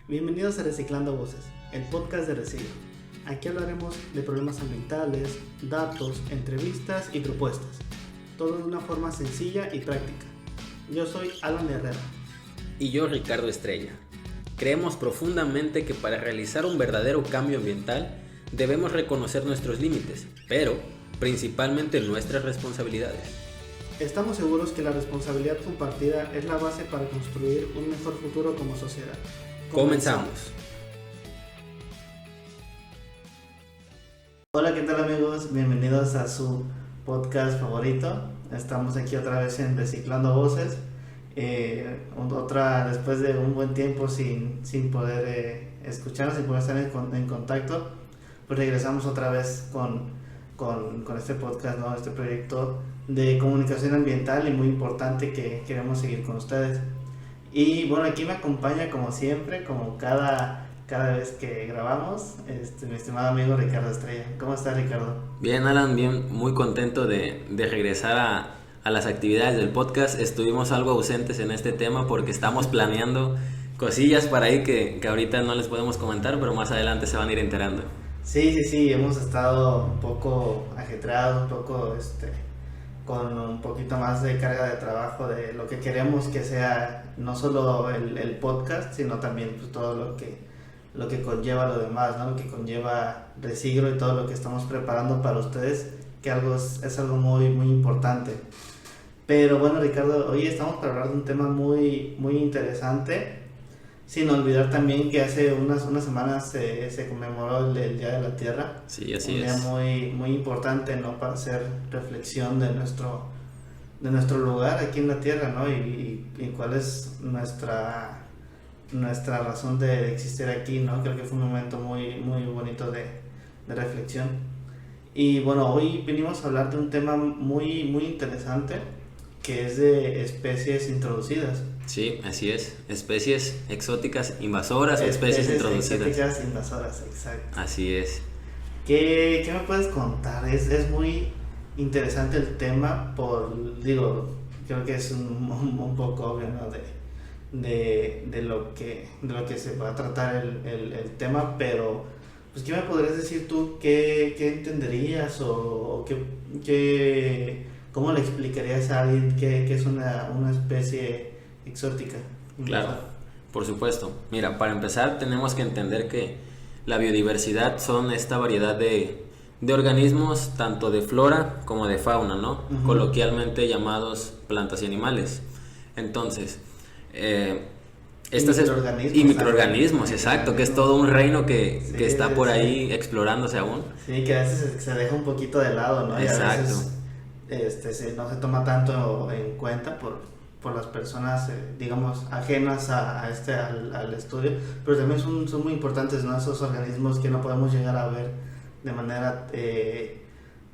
Bienvenidos a Reciclando Voces, el podcast de Reciclo. Aquí hablaremos de problemas ambientales, datos, entrevistas y propuestas, todo de una forma sencilla y práctica. Yo soy Alan Herrera. Y yo, Ricardo Estrella. Creemos profundamente que para realizar un verdadero cambio ambiental debemos reconocer nuestros límites, pero principalmente nuestras responsabilidades. Estamos seguros que la responsabilidad compartida es la base para construir un mejor futuro como sociedad. Comenzamos. Hola, ¿qué tal amigos? Bienvenidos a su podcast favorito. Estamos aquí otra vez en Reciclando Voces. Después de un buen tiempo sin poder escucharnos, sin poder estar en contacto, pues regresamos otra vez con este podcast, ¿no? Este proyecto de comunicación ambiental y muy importante que queremos seguir con ustedes. Y bueno, aquí me acompaña como siempre, como cada vez que grabamos, mi estimado amigo Ricardo Estrella. ¿Cómo estás, Ricardo? Bien, Alan, bien, muy contento de regresar a las actividades del podcast. Estuvimos algo ausentes en este tema porque estamos planeando cosillas para ahí que ahorita no les podemos comentar, pero más adelante se van a ir enterando. Sí, hemos estado un poco ajetreados, un poco con un poquito más de carga de trabajo de lo que queremos que sea no solo el podcast, sino también pues, todo lo que conlleva lo demás, ¿no? Lo que conlleva Reciclo y todo lo que estamos preparando para ustedes, que es algo muy, muy importante. Pero bueno, Ricardo, hoy estamos para hablar de un tema muy, muy interesante, sin olvidar también que hace unas semanas se conmemoró el Día de la Tierra. Sí, así un día es. muy, muy importante, ¿no? Para hacer reflexión de nuestro lugar aquí en la Tierra, ¿no? Y cuál es nuestra razón de existir aquí, ¿no? Creo que fue un momento muy, muy bonito de reflexión. Y bueno, hoy venimos a hablar de un tema muy, muy interesante, que es de especies introducidas. Sí, así es. Especies exóticas invasoras o especies introducidas. Exóticas invasoras, exacto. Así es. ¿Qué me puedes contar? Es muy interesante el tema creo que es un poco obvio, ¿no? de lo que se va a tratar el tema, pero pues ¿qué me podrías decir tú? ¿Qué entenderías o cómo le explicarías a alguien qué es una especie exótica? Claro, por supuesto. Mira, para empezar tenemos que entender que la biodiversidad son esta variedad de organismos, tanto de flora como de fauna, ¿no? Uh-huh. Coloquialmente llamados plantas y animales. Entonces, microorganismos, exacto, que es todo un reino que está por ahí explorándose aún. Sí, que a veces se deja un poquito de lado, ¿no? Exacto. Y a veces no se toma tanto en cuenta por las personas, digamos, ajenas al estudio, pero también son muy importantes, ¿no? Esos organismos que no podemos llegar a ver de manera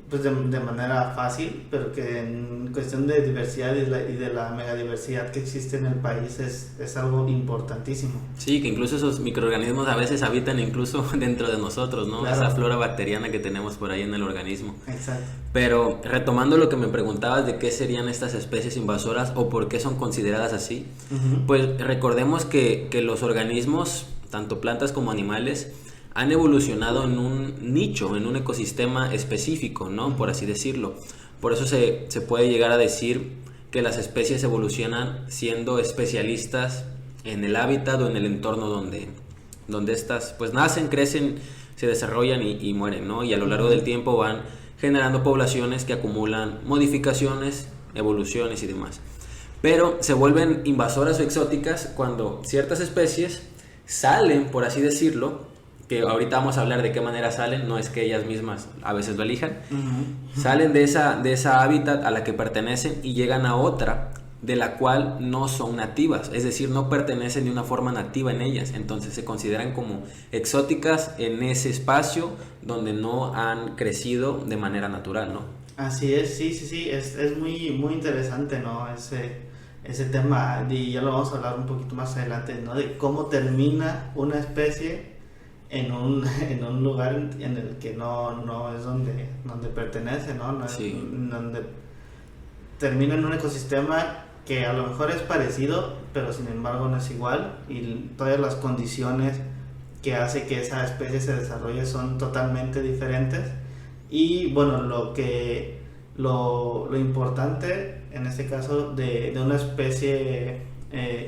de manera fácil, pero que en cuestión de diversidad y de la megadiversidad que existe en el país es algo importantísimo. Sí, que incluso esos microorganismos a veces habitan incluso dentro de nosotros, ¿no? Claro. Esa flora bacteriana que tenemos por ahí en el organismo. Exacto. Pero retomando lo que me preguntabas de qué serían estas especies invasoras o por qué son consideradas así, uh-huh. Pues recordemos que los organismos, tanto plantas como animales, han evolucionado en un nicho, en un ecosistema específico, ¿no? Por así decirlo. Por eso se puede llegar a decir que las especies evolucionan siendo especialistas en el hábitat o en el entorno donde estas pues nacen, crecen, se desarrollan y mueren, ¿no? Y a lo largo del tiempo van generando poblaciones que acumulan modificaciones, evoluciones y demás. Pero se vuelven invasoras o exóticas cuando ciertas especies salen, por así decirlo, que ahorita vamos a hablar de qué manera salen, no es que ellas mismas a veces lo elijan, uh-huh. Salen de esa hábitat a la que pertenecen y llegan a otra de la cual no son nativas, es decir, no pertenecen de una forma nativa en ellas, entonces se consideran como exóticas en ese espacio donde no han crecido de manera natural, ¿no? Así es, sí, es muy, muy interesante, ¿no? Ese tema, y ya lo vamos a hablar un poquito más adelante, ¿no? De cómo termina una especie en un lugar en el que no es donde pertenece, ¿no? No es, sí. Donde termina en un ecosistema que a lo mejor es parecido, pero sin embargo no es igual, y todas las condiciones que hace que esa especie se desarrolle son totalmente diferentes. Y bueno, lo importante en este caso de una especie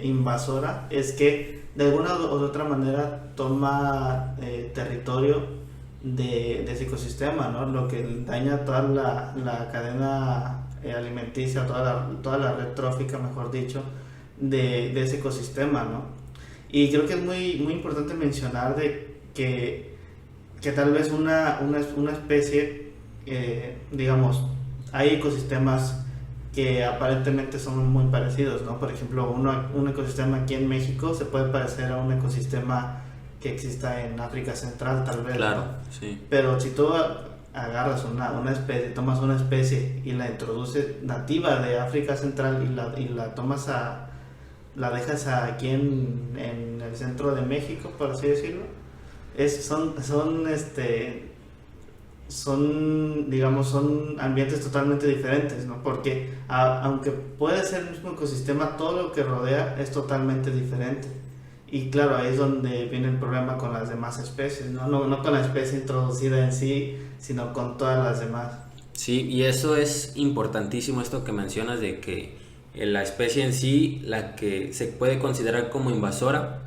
invasora es que de alguna u otra manera toma territorio de ese ecosistema, ¿no? Lo que daña toda la cadena alimenticia, toda la red trófica, mejor dicho, de ese ecosistema, ¿no? Y creo que es muy, muy importante mencionar de que tal vez una especie, digamos, hay ecosistemas que aparentemente son muy parecidos, ¿no? Por ejemplo, un ecosistema aquí en México se puede parecer a un ecosistema que exista en África Central, tal vez. Claro, ¿no? sí. Pero si tú agarras una especie, tomas una especie y la introduces nativa de África Central y la tomas la dejas aquí en el centro de México, por así decirlo, son ambientes totalmente diferentes, ¿no? Porque aunque puede ser el mismo ecosistema, todo lo que rodea es totalmente diferente. Y claro, ahí es donde viene el problema con las demás especies, ¿no? No con la especie introducida en sí, sino con todas las demás. Sí, y eso es importantísimo, esto que mencionas de que la especie en sí, la que se puede considerar como invasora,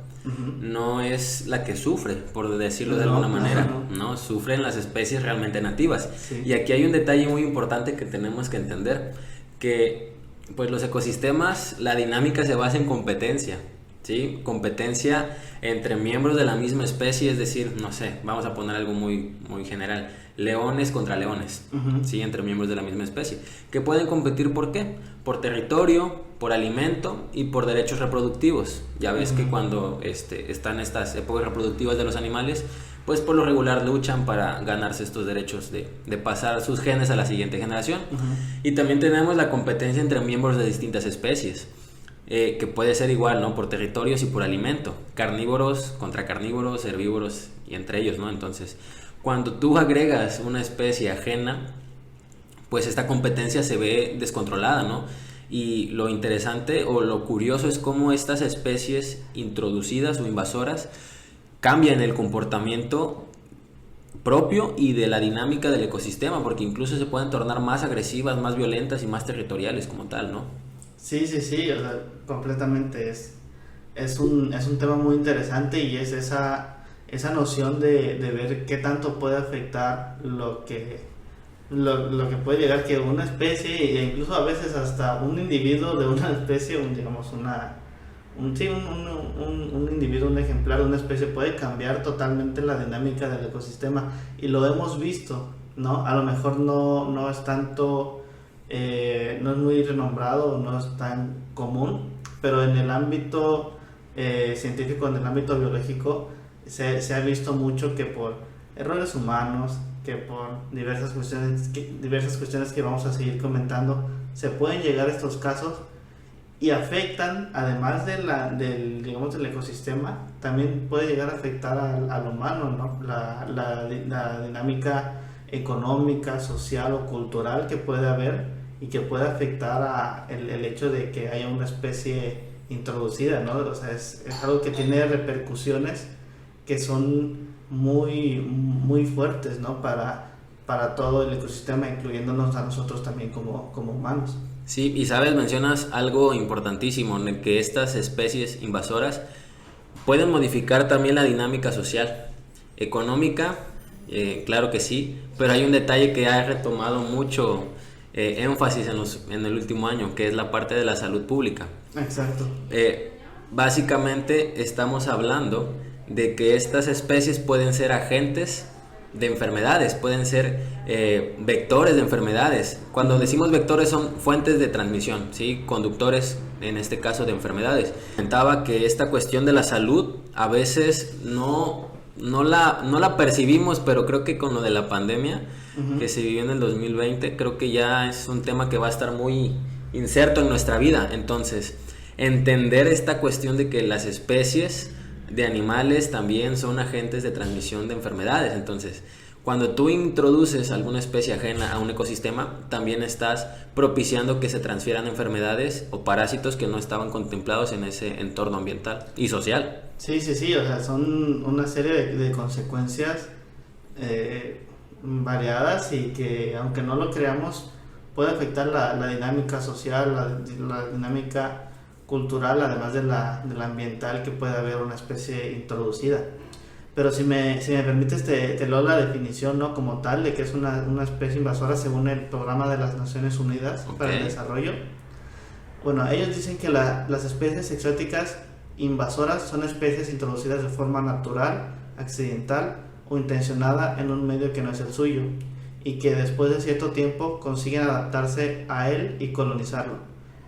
no es la que sufre, por decirlo de alguna manera, ¿no? Sufren las especies realmente nativas. Sí. Y aquí hay un detalle muy importante que tenemos que entender, que pues los ecosistemas, la dinámica se basa en competencia, ¿sí? Competencia entre miembros de la misma especie, es decir, no sé, vamos a poner algo muy, muy general, leones contra leones, ¿sí? Entre miembros de la misma especie, que pueden competir, ¿por qué? Por territorio, por alimento y por derechos reproductivos. Ya ves que cuando están estas épocas reproductivas de los animales, pues por lo regular luchan para ganarse estos derechos de pasar sus genes a la siguiente generación. Y también tenemos la competencia entre miembros de distintas especies, que puede ser igual, ¿no? Por territorios y por alimento, carnívoros contra carnívoros, herbívoros y entre ellos, ¿no? Entonces, cuando tú agregas una especie ajena, pues esta competencia se ve descontrolada, ¿no? Y lo interesante o lo curioso es cómo estas especies introducidas o invasoras cambian el comportamiento propio y de la dinámica del ecosistema, porque incluso se pueden tornar más agresivas, más violentas y más territoriales como tal, ¿no? Sí, o sea, completamente es un tema muy interesante, y es esa noción de ver qué tanto puede afectar lo que puede llegar que una especie, e incluso a veces hasta un individuo de una especie, un individuo, un ejemplar de una especie puede cambiar totalmente la dinámica del ecosistema, y lo hemos visto, ¿no? A lo mejor no es tanto, no es muy renombrado, no es tan común, pero en el ámbito científico, en el ámbito biológico, se ha visto mucho que por errores humanos, que por diversas cuestiones que vamos a seguir comentando, se pueden llegar a estos casos y afectan, además del ecosistema, también puede llegar a afectar al humano, ¿no? La dinámica económica, social o cultural que puede haber, y que puede afectar el hecho de que haya una especie introducida, ¿no? O sea, es algo que tiene repercusiones que son muy, muy fuertes, ¿no? Para todo el ecosistema, incluyéndonos a nosotros también como humanos. Sí, y sabes, mencionas algo importantísimo, en el que estas especies invasoras pueden modificar también la dinámica social, económica, claro que sí, pero hay un detalle que ha retomado mucho énfasis en el último año, que es la parte de la salud pública. Exacto. Básicamente estamos hablando de que estas especies pueden ser agentes de enfermedades, pueden ser vectores de enfermedades. Cuando decimos vectores, son fuentes de transmisión, ¿sí? Conductores, en este caso, de enfermedades. Comentaba que esta cuestión de la salud a veces no la percibimos, pero creo que con lo de la pandemia que se vivió en el 2020, creo que ya es un tema que va a estar muy inserto en nuestra vida. Entonces, entender esta cuestión de que las especies de animales también son agentes de transmisión de enfermedades. Entonces, cuando tú introduces alguna especie ajena a un ecosistema, también estás propiciando que se transfieran enfermedades o parásitos que no estaban contemplados en ese entorno ambiental y social. Sí, sí, sí, o sea, son una serie de consecuencias variadas y que aunque no lo creamos puede afectar la dinámica social, la dinámica cultural, además de la ambiental, que puede haber una especie introducida. Pero si me permites, te leo la definición, ¿no?, como tal, de que es una especie invasora según el Programa de las Naciones Unidas para el Desarrollo. Bueno, ellos dicen que las especies exóticas invasoras son especies introducidas de forma natural, accidental o intencionada en un medio que no es el suyo, y que después de cierto tiempo consiguen adaptarse a él y colonizarlo.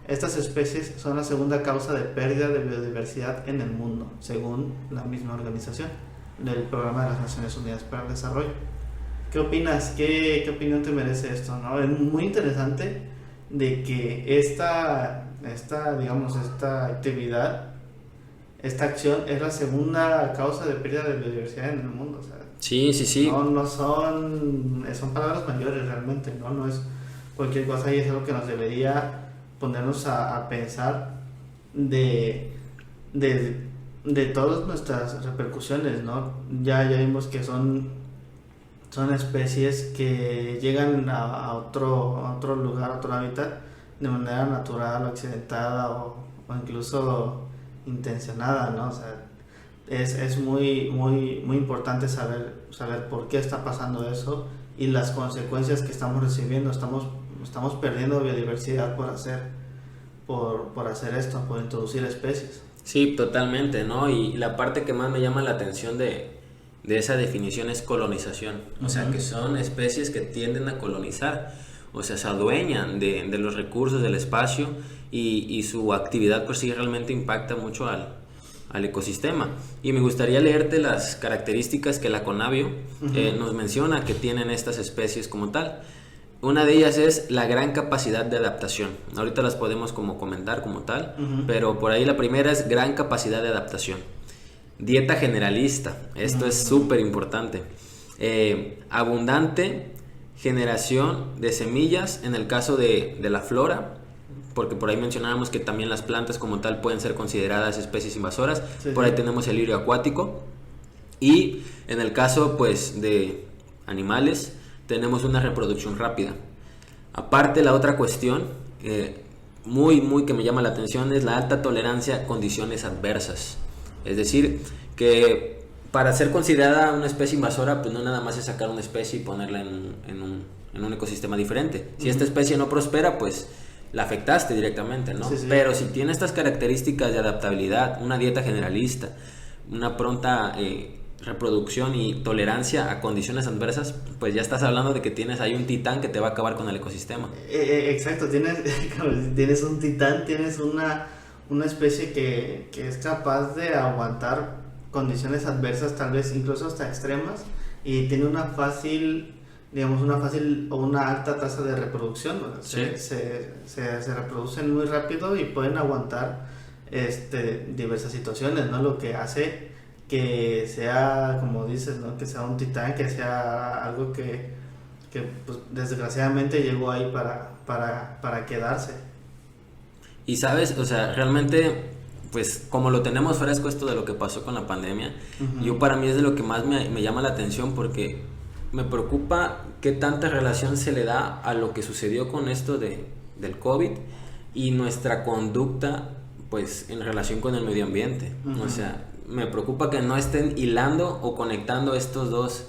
Estas especies son la segunda causa de pérdida de biodiversidad en el mundo, según la misma organización del Programa de las Naciones Unidas para el Desarrollo. ¿Qué opinas? ¿Qué opinión te merece esto, no? Es muy interesante de que esta actividad, esta acción es la segunda causa de pérdida de biodiversidad en el mundo. O sea, sí. No son palabras mayores realmente, no es cualquier cosa, y es algo que nos debería ponernos a pensar de todas nuestras repercusiones, ¿no? Ya vimos que son especies que llegan a otro lugar, a otro hábitat, de manera natural o accidentada o incluso intencionada, ¿no? O sea, es muy importante saber por qué está pasando eso y las consecuencias que estamos recibiendo. Estamos perdiendo biodiversidad por hacer esto, por introducir especies. Sí, totalmente, ¿no? Y la parte que más me llama la atención de esa definición es colonización. O sea, que son especies que tienden a colonizar, o sea, se adueñan de los recursos del espacio y su actividad pues sí realmente impacta mucho al ecosistema. Y me gustaría leerte las características que la Conavio nos menciona que tienen estas especies como tal. Una de ellas es la gran capacidad de adaptación. Ahorita las podemos comentar como tal, pero por ahí la primera es gran capacidad de adaptación. Dieta generalista, esto es súper importante. Abundante generación de semillas en el caso de la flora, porque por ahí mencionábamos que también las plantas como tal pueden ser consideradas especies invasoras. Por ahí tenemos el lirio acuático. Y en el caso pues de animales tenemos una reproducción rápida. Aparte, la otra cuestión muy que me llama la atención es la alta tolerancia a condiciones adversas. Es decir, que para ser considerada una especie invasora, pues no nada más es sacar una especie y ponerla en un ecosistema diferente. Si esta especie no prospera, pues la afectaste directamente, ¿no? Sí. Pero si tiene estas características de adaptabilidad, una dieta generalista, una pronta reproducción y tolerancia a condiciones adversas, pues ya estás hablando de que tienes ahí un titán que te va a acabar con el ecosistema. Exacto, tienes un titán, tienes una especie que es capaz de aguantar condiciones adversas, tal vez incluso hasta extremas, y tiene una fácil o una alta tasa de reproducción, ¿no? Sí. Se reproducen muy rápido y pueden aguantar diversas situaciones, ¿no? Lo que hace que sea, como dices, ¿no?, que sea un titán, que sea algo que pues, desgraciadamente llegó ahí para quedarse. Y sabes, o sea, realmente, pues como lo tenemos fresco esto de lo que pasó con la pandemia, yo para mí es de lo que más me llama la atención, porque me preocupa qué tanta relación se le da a lo que sucedió con esto del COVID y nuestra conducta pues en relación con el medio ambiente. O sea, me preocupa que no estén hilando o conectando estos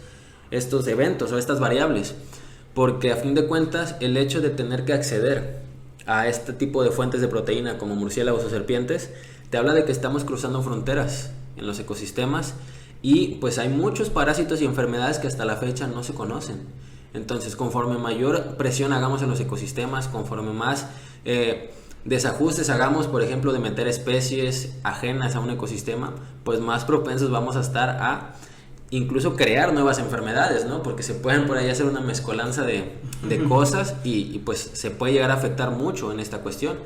eventos o estas variables, porque a fin de cuentas el hecho de tener que acceder a este tipo de fuentes de proteína como murciélagos o serpientes te habla de que estamos cruzando fronteras en los ecosistemas y pues hay muchos parásitos y enfermedades que hasta la fecha no se conocen. Entonces, conforme mayor presión hagamos en los ecosistemas, conforme más desajustes hagamos, por ejemplo, de meter especies ajenas a un ecosistema, pues más propensos vamos a estar a incluso crear nuevas enfermedades, ¿no? Porque se pueden por ahí hacer una mezcolanza de cosas y pues se puede llegar a afectar mucho en esta cuestión.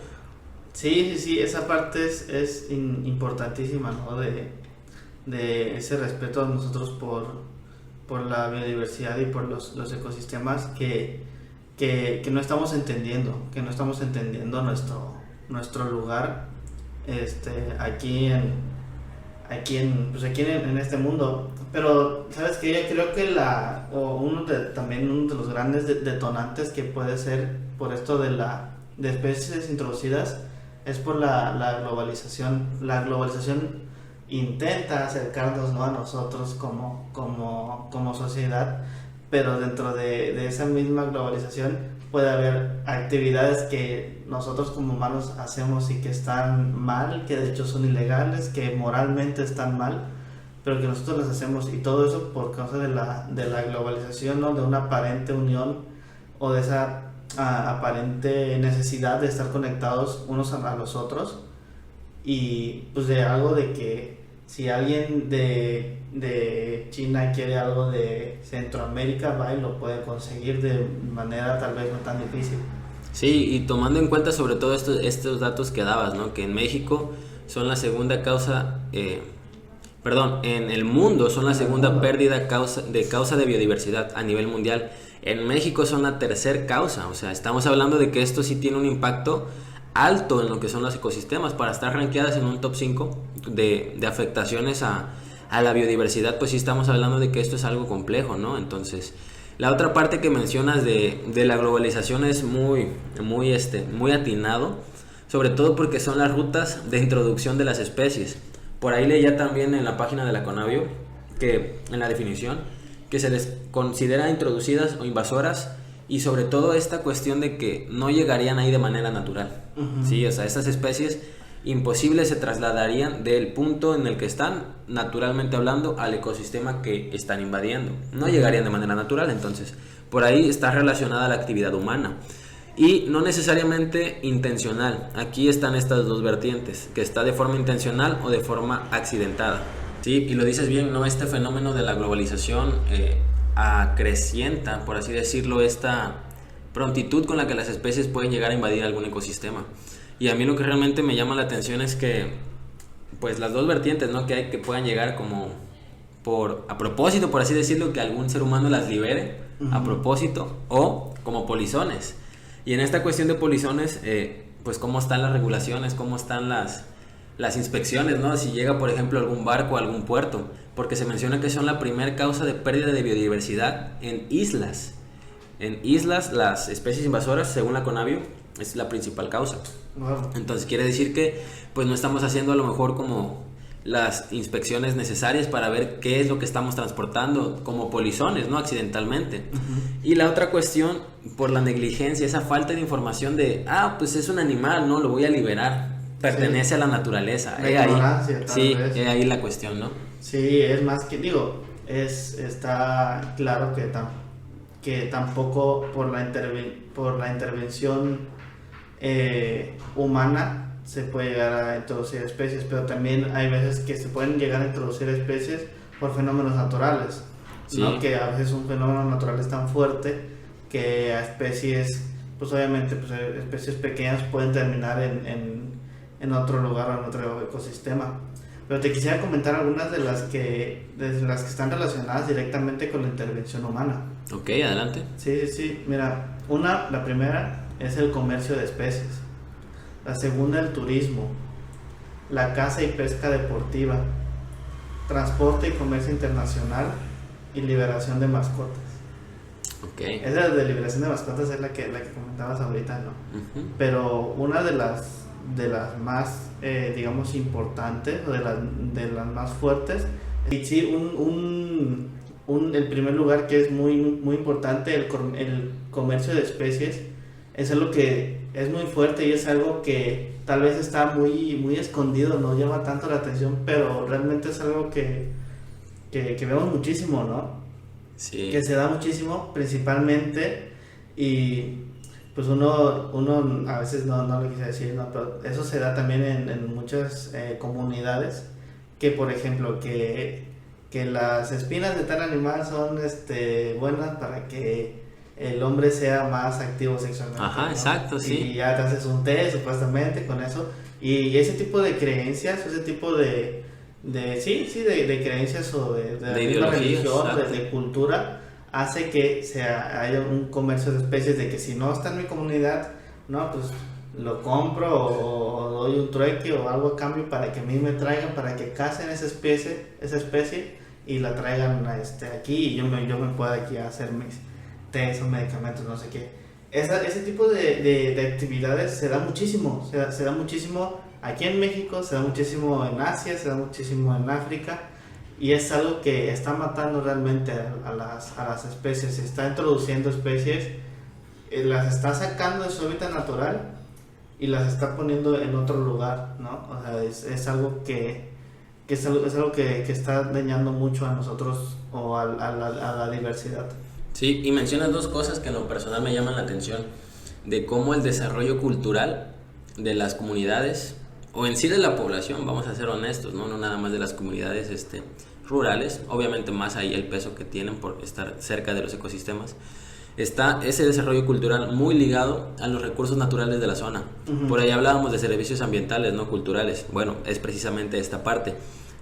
Sí, esa parte es importantísima, ¿no? De ese respeto a nosotros por la biodiversidad y por los ecosistemas que no estamos entendiendo, nuestro lugar aquí en este mundo. Pero sabes que yo creo que también uno de los grandes detonantes que puede ser por esto de especies introducidas es por la globalización. La globalización intenta acercarnos, ¿no?, a nosotros como sociedad, pero dentro de esa misma globalización puede haber actividades que nosotros como humanos hacemos y que están mal, que de hecho son ilegales, que moralmente están mal, pero que nosotros las hacemos, y todo eso por causa de la globalización, ¿no?, de una aparente unión o de esa aparente necesidad de estar conectados unos a los otros, y pues de algo de que si alguien de China quiere algo de Centroamérica, va y lo puede conseguir de manera tal vez no tan difícil. Sí, y tomando en cuenta sobre todo estos datos que dabas, ¿no?, que en México son la segunda causa, en el mundo son la segunda pérdida causa de biodiversidad a nivel mundial. En México son la tercera causa, o sea, estamos hablando de que esto sí tiene un impacto alto en lo que son los ecosistemas. Para estar rankeadas en un top 5 de afectaciones a la biodiversidad, pues sí estamos hablando de que esto es algo complejo, ¿no? Entonces, la otra parte que mencionas de la globalización es muy atinado, sobre todo porque son las rutas de introducción de las especies. Por ahí leía también en la página de la Conavio, que en la definición, que se les considera introducidas o invasoras, y sobre todo esta cuestión de que no llegarían ahí de manera natural. Uh-huh. Sí, o sea, estas especies imposibles se trasladarían del punto en el que están, naturalmente hablando, al ecosistema que están invadiendo. No llegarían de manera natural, entonces por ahí está relacionada la actividad humana. Y no necesariamente intencional. Aquí están estas dos vertientes, que está de forma intencional o de forma accidentada. Sí, y lo dices bien, ¿no? Este fenómeno de la globalización acrecienta, por así decirlo, esta prontitud con la que las especies pueden llegar a invadir algún ecosistema. Y a mí lo que realmente me llama la atención es que, pues, las dos vertientes, ¿no?, que hay, que puedan llegar como a propósito, por así decirlo, que algún ser humano las libere a propósito, o como polizones. Y en esta cuestión de polizones, pues cómo están las regulaciones, cómo están las inspecciones, ¿no? Si llega, por ejemplo, algún barco a algún puerto, porque se menciona que son la primera causa de pérdida de biodiversidad en islas. En islas, las especies invasoras, según la Conavio, es la principal causa. Wow. Entonces quiere decir que pues no estamos haciendo a lo mejor como las inspecciones necesarias para ver qué es lo que estamos transportando como polizones, ¿no?, accidentalmente. Uh-huh. Y la otra cuestión, por la negligencia, esa falta de información de, pues es un animal, ¿no?, lo voy a liberar, pertenece a la naturaleza. Ahí la cuestión, ¿no? Sí, es más que, está claro que tampoco por la intervención humana se puede llegar a introducir especies, pero también hay veces que se pueden llegar a introducir especies por fenómenos naturales, sí, ¿no? Que a veces un fenómeno natural es tan fuerte que a especies, pues obviamente, pues especies pequeñas pueden terminar en otro lugar o en otro ecosistema. Pero te quisiera comentar algunas de las que están relacionadas directamente con la intervención humana. Ok, adelante. Sí, mira, la primera es el comercio de especies. La segunda, el turismo, la caza y pesca deportiva, transporte y comercio internacional y liberación de mascotas. Okay. Esa de liberación de mascotas es la que comentabas ahorita, ¿no? Uh-huh. Pero una de las más, digamos, importantes, o de las más fuertes, y sí, el primer lugar que es muy, muy importante, el comercio de especies, es algo que es muy fuerte y es algo que tal vez está muy, muy escondido, no llama tanto la atención, pero realmente es algo que vemos muchísimo, ¿no? Sí. Que se da muchísimo, principalmente, y pues uno a veces no lo quise decir, ¿no? Pero eso se da también en muchas comunidades, que por ejemplo, que las espinas de tal animal son buenas para que el hombre sea más activo sexualmente. Ajá, ¿no? Exacto, sí. Y ya te haces un té supuestamente con eso, y ese tipo de creencias, ese tipo de de creencias o de la misma ideologías, religión, exacto. de cultura, hace que haya un comercio de especies, de que si no está en mi comunidad, no, pues lo compro o doy un trueque o algo a cambio para que a mí me traigan, para que casen esa especie y la traigan aquí y yo me pueda aquí hacer mis tés o medicamentos, no sé qué. Ese tipo de actividades se da muchísimo, se da muchísimo aquí en México, se da muchísimo en Asia, se da muchísimo en África, y es algo que está matando realmente a las especies. Se está introduciendo especies, las está sacando de su hábitat natural y las está poniendo en otro lugar, ¿no? O sea, es algo es algo que está dañando mucho a nosotros o a la diversidad. Sí, y mencionas dos cosas que en lo personal me llaman la atención, de cómo el desarrollo cultural de las comunidades, o en sí de la población, vamos a ser honestos, no nada más de las comunidades rurales, obviamente más ahí el peso que tienen por estar cerca de los ecosistemas, está ese desarrollo cultural muy ligado a los recursos naturales de la zona. Uh-huh. Por ahí hablábamos de servicios ambientales, no culturales. Bueno, es precisamente esta parte,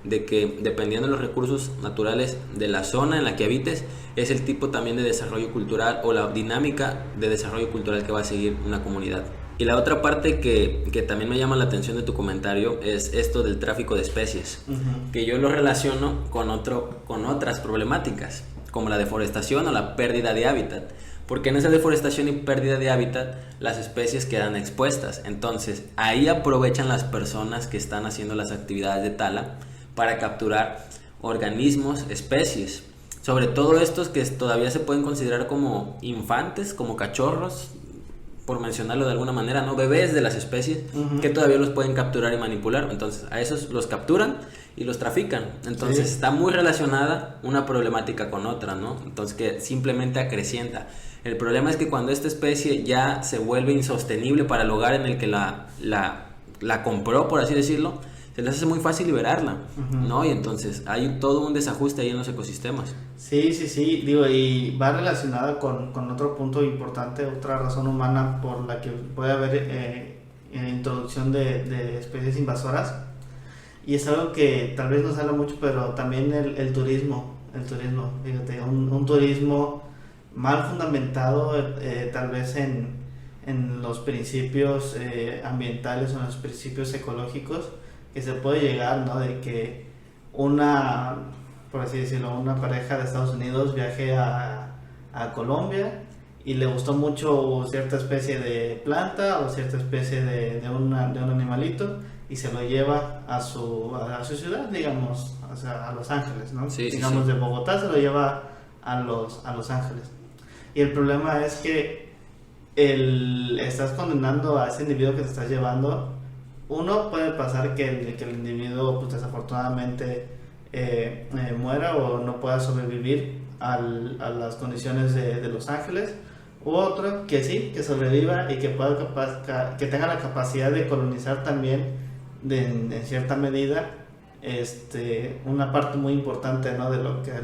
de que dependiendo de los recursos naturales de la zona en la que habites, es el tipo también de desarrollo cultural o la dinámica de desarrollo cultural que va a seguir una comunidad. Y la otra parte que también me llama la atención de tu comentario es esto del tráfico de especies, uh-huh, que yo lo relaciono con otras problemáticas, como la deforestación o la pérdida de hábitat, porque en esa deforestación y pérdida de hábitat las especies quedan expuestas. Entonces ahí aprovechan las personas que están haciendo las actividades de tala para capturar organismos, especies, sobre todo estos que todavía se pueden considerar como infantes, como cachorros, por mencionarlo de alguna manera, ¿no? Bebés de las especies, uh-huh, que todavía los pueden capturar y manipular. Entonces a esos los capturan y los trafican. Entonces sí, está muy relacionada una problemática con otra, ¿no? Entonces que simplemente acrecienta. El problema es que cuando esta especie ya se vuelve insostenible para el lugar en el que la compró, por así decirlo, se les hace muy fácil liberarla, uh-huh, ¿no? Y entonces hay todo un desajuste ahí en los ecosistemas. Sí, digo, y va relacionada con otro punto importante, otra razón humana por la que puede haber introducción de especies invasoras, y es algo que tal vez no se habla mucho, pero también el turismo, fíjate, un turismo mal fundamentado, tal vez en los principios ambientales o en los principios ecológicos, que se puede llegar, ¿no? De que por así decirlo, una pareja de Estados Unidos viaje a Colombia y le gustó mucho cierta especie de planta o cierta especie de un animalito y se lo lleva a su ciudad, digamos, o sea, a Los Ángeles, ¿no? Sí, digamos, sí. De Bogotá se lo lleva a Los Ángeles. Y el problema es que estás condenando a ese individuo que te estás llevando. Uno, puede pasar que el individuo, pues, desafortunadamente muera o no pueda sobrevivir a las condiciones de Los Ángeles, u otro que sí, que sobreviva y que que tenga la capacidad de colonizar también en cierta medida una parte muy importante, ¿no? De lo que es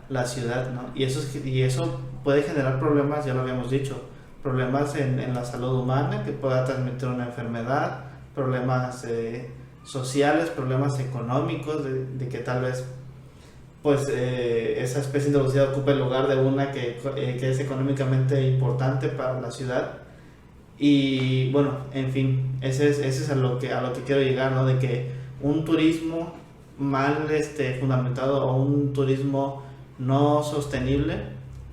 la ciudad, ¿no? Y eso puede generar problemas, ya lo habíamos dicho, problemas en la salud humana, que pueda transmitir una enfermedad, problemas sociales, problemas económicos, de que tal vez pues esa especie introducida ocupe el lugar de una que es económicamente importante para la ciudad. Y bueno, en fin, ese es a lo que quiero llegar, ¿no? De que un turismo mal fundamentado o un turismo no sostenible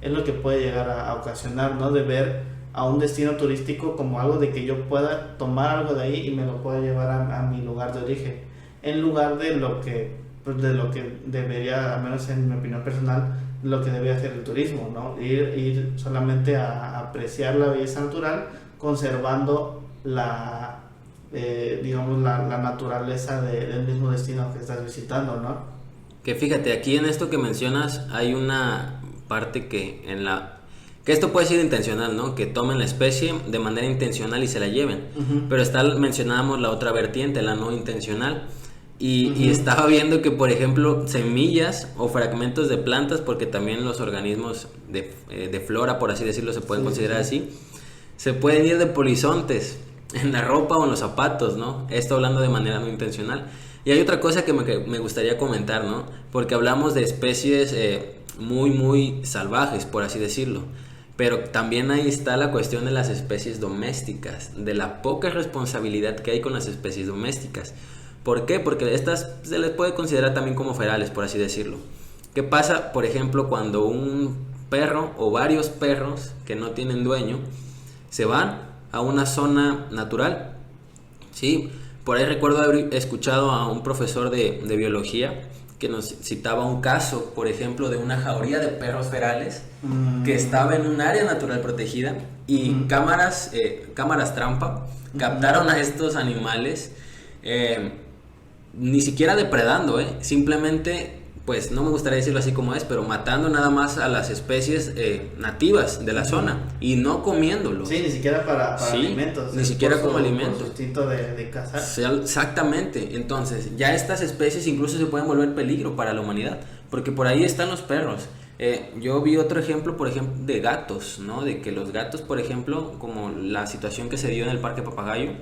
es lo que puede llegar a ocasionar, ¿no? De ver a un destino turístico como algo de que yo pueda tomar algo de ahí y me lo pueda llevar a mi lugar de origen, en lugar de lo que debería, al menos en mi opinión personal, lo que debería hacer el turismo, ¿no? Ir solamente a apreciar la belleza natural, conservando digamos la naturaleza del mismo destino que estás visitando, ¿no? Que fíjate, aquí en esto que mencionas hay una parte que esto puede ser intencional, ¿no? Que tomen la especie de manera intencional y se la lleven. Uh-huh. Pero mencionábamos la otra vertiente, la no intencional. Y estaba viendo que, por ejemplo, semillas o fragmentos de plantas, porque también los organismos de flora, por así decirlo, se pueden considerar así, se pueden ir de polizontes en la ropa o en los zapatos, ¿no? Esto hablando de manera no intencional. Y hay otra cosa que me gustaría comentar, ¿no? Porque hablamos de especies muy, muy salvajes, por así decirlo. Pero también ahí está la cuestión de las especies domésticas, de la poca responsabilidad que hay con las especies domésticas. ¿Por qué? Porque estas se les puede considerar también como ferales, por así decirlo. ¿Qué pasa, por ejemplo, cuando un perro o varios perros que no tienen dueño se van a una zona natural? Sí, por ahí recuerdo haber escuchado a un profesor de biología que nos citaba un caso, por ejemplo, de una jauría de perros ferales que estaba en un área natural protegida y cámaras trampa captaron a estos animales, ni siquiera depredando, simplemente, pues no me gustaría decirlo así como es, pero matando nada más a las especies nativas de la zona y no comiéndolo. Sí, ni siquiera para sí, alimentos. Ni siquiera como alimento. Por su instinto de cazar. Sí, exactamente. Entonces, ya estas especies incluso se pueden volver peligro para la humanidad, porque por ahí están los perros. Yo vi otro ejemplo, por ejemplo, de gatos, ¿no? De que los gatos, por ejemplo, como la situación que se dio en el Parque Papagayo,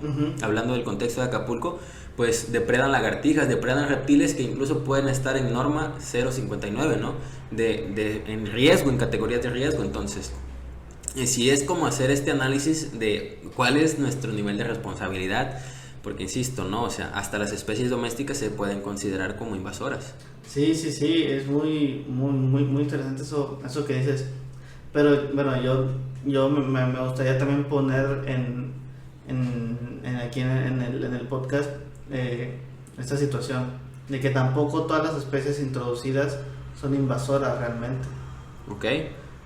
hablando del contexto de Acapulco, pues depredan lagartijas, depredan reptiles que incluso pueden estar en norma 059, ¿no? En riesgo, en categorías de riesgo. Entonces, sí es como hacer este análisis de cuál es nuestro nivel de responsabilidad, porque insisto, ¿no? O sea, hasta las especies domésticas se pueden considerar como invasoras. Sí, es muy interesante eso que dices. Pero bueno, yo me gustaría también poner aquí en el podcast esta situación de que tampoco todas las especies introducidas son invasoras realmente. Ok.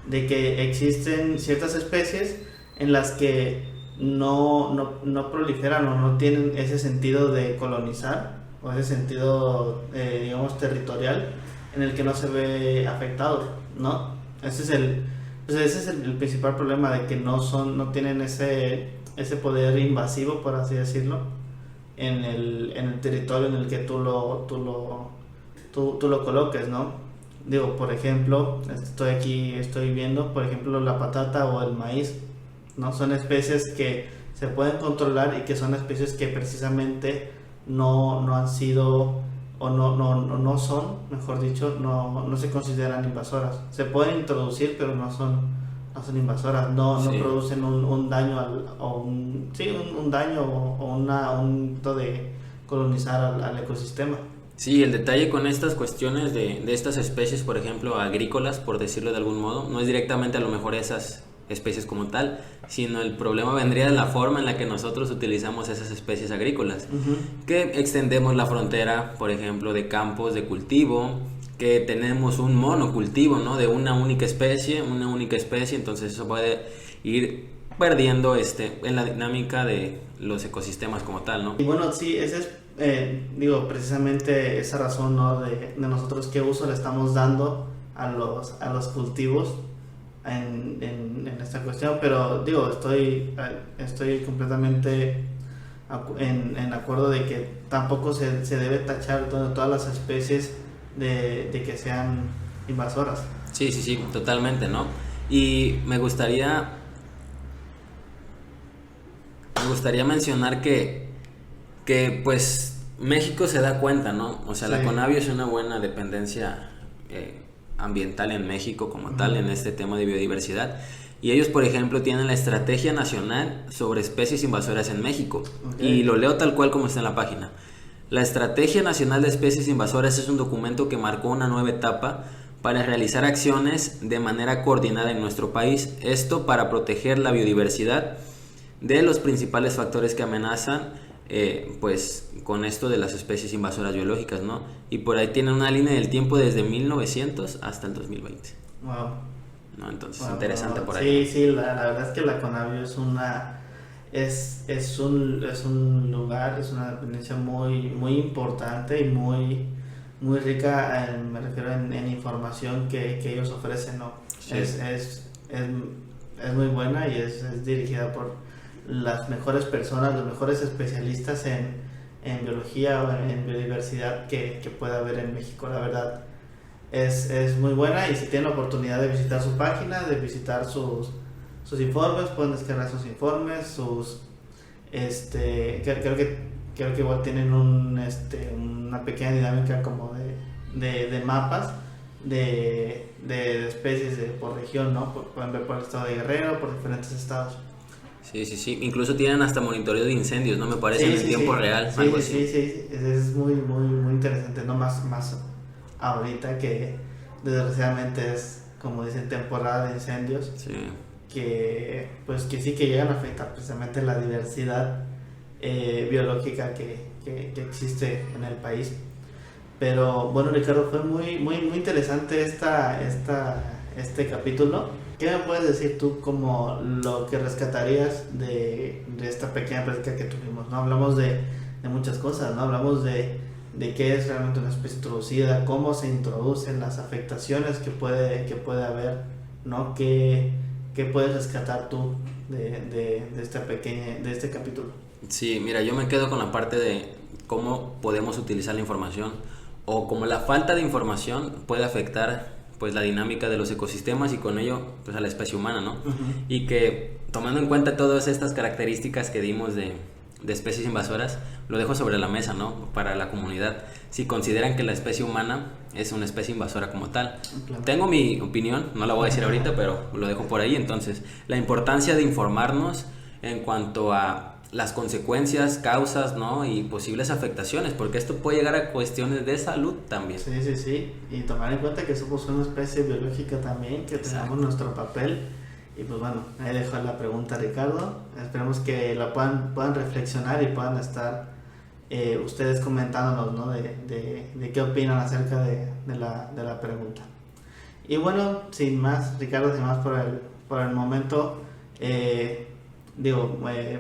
De que existen ciertas especies en las que no proliferan o no tienen ese sentido de colonizar o ese sentido, digamos, territorial, en el que no se ve afectado, ¿no? Ese es el principal problema, de que no tienen ese poder invasivo, por así decirlo, en el territorio en el que tú lo coloques, ¿no? Digo, por ejemplo, estoy viendo, por ejemplo, la patata o el maíz, ¿no? Son especies que se pueden controlar y que son especies que precisamente no han sido, o no son, mejor dicho, no se consideran invasoras. Se pueden introducir, pero no son invasoras, no producen un daño un daño o un intento de colonizar al ecosistema. Sí, el detalle con estas cuestiones de estas especies, por ejemplo, agrícolas, por decirlo de algún modo, no es directamente a lo mejor esas especies como tal, sino el problema vendría de la forma en la que nosotros utilizamos esas especies agrícolas, que extendemos la frontera, por ejemplo, de campos de cultivo, que tenemos un monocultivo, ¿no? De una única especie, entonces eso puede ir perdiendo en la dinámica de los ecosistemas como tal, ¿no? Y bueno, sí, ese es precisamente esa razón, ¿no? de nosotros qué uso le estamos dando a los cultivos en esta cuestión, pero estoy completamente en acuerdo de que tampoco se debe tachar todas las especies de que sean invasoras. Sí, totalmente, ¿no? Y me gustaría mencionar que pues México se da cuenta, ¿no? O sea, la Conavio es una buena dependencia ambiental en México como tal, en este tema de biodiversidad. Y ellos, por ejemplo, tienen la Estrategia Nacional sobre Especies Invasoras en México. Y lo leo tal cual como está en la página. La Estrategia Nacional de Especies Invasoras es un documento que marcó una nueva etapa para realizar acciones de manera coordinada en nuestro país. Esto para proteger la biodiversidad de los principales factores que amenazan pues con esto de las especies invasoras biológicas, ¿no? Y por ahí tienen una línea del tiempo desde 1900 hasta el 2020. Wow. ¿No? Entonces, interesante por ahí. Sí, la verdad es que la Conavio es un lugar, es una dependencia muy importante y muy rica, me refiero en información que ellos ofrecen, ¿no? Sí. Es muy buena y es dirigida por las mejores personas, los mejores especialistas en biología o en biodiversidad que pueda haber en México. La verdad es muy buena, y si tienen la oportunidad de visitar su página, de visitar sus informes, pueden descargar sus informes, creo que creo que igual tienen una pequeña dinámica como de mapas de especies por región, ¿no? Pueden ver por el estado de Guerrero, por diferentes estados. Sí, sí, sí. Incluso tienen hasta monitoreo de incendios, ¿no? Me parece, en tiempo real. Sí, algo así. Sí. Es muy, muy, muy interesante, ¿no? Más ahorita que desgraciadamente es, como dicen, temporada de incendios. Sí. Que sí que llegan a afectar precisamente la diversidad biológica que existe en el país. Pero bueno, Ricardo, fue muy, muy, muy interesante este capítulo. ¿Qué me puedes decir tú como lo que rescatarías de esta pequeña plática que tuvimos? ¿No? Hablamos de muchas cosas, ¿no? Hablamos de qué es realmente una especie introducida, cómo se introducen, las afectaciones que puede haber, ¿no? ¿Qué puedes rescatar tú de este capítulo? Sí, mira, yo me quedo con la parte de cómo podemos utilizar la información o cómo la falta de información puede afectar pues la dinámica de los ecosistemas y con ello pues a la especie humana, ¿no? Uh-huh. Y que tomando en cuenta todas estas características que dimos de especies invasoras, lo dejo sobre la mesa, ¿no? Para la comunidad, si consideran que la especie humana es una especie invasora como tal. Claro. Tengo mi opinión, no la voy a decir ahorita, pero lo dejo por ahí. Entonces, la importancia de informarnos en cuanto a las consecuencias, causas, ¿no? Y posibles afectaciones, porque esto puede llegar a cuestiones de salud también. Sí, y tomar en cuenta que somos una especie biológica también, que tenemos nuestro papel. Y pues bueno, ahí dejo la pregunta, Ricardo. Esperemos que la puedan reflexionar y puedan estar ustedes comentándonos, ¿no? de qué opinan acerca de la pregunta. Y bueno, sin más, Ricardo, sin más por el momento,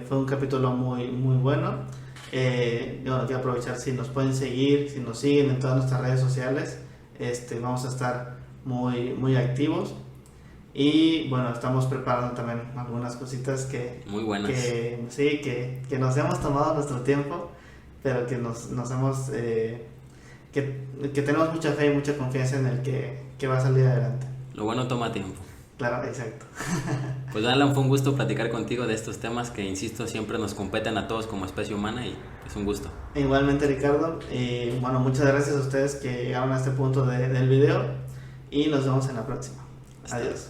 fue un capítulo muy, muy bueno. Yo quiero aprovechar, si nos pueden seguir, si nos siguen en todas nuestras redes sociales, vamos a estar muy, muy activos. Y bueno, estamos preparando también algunas cositas muy buenas. Que nos hemos tomado nuestro tiempo, pero que nos hemos que tenemos mucha fe y mucha confianza en el que va a salir adelante. Lo bueno toma tiempo. Claro, exacto. Pues Alan, fue un gusto platicar contigo de estos temas que, insisto, siempre nos competen a todos como especie humana y es un gusto. Igualmente, Ricardo. Bueno, muchas gracias a ustedes que llegaron a este punto del video y nos vemos en la próxima. Adiós.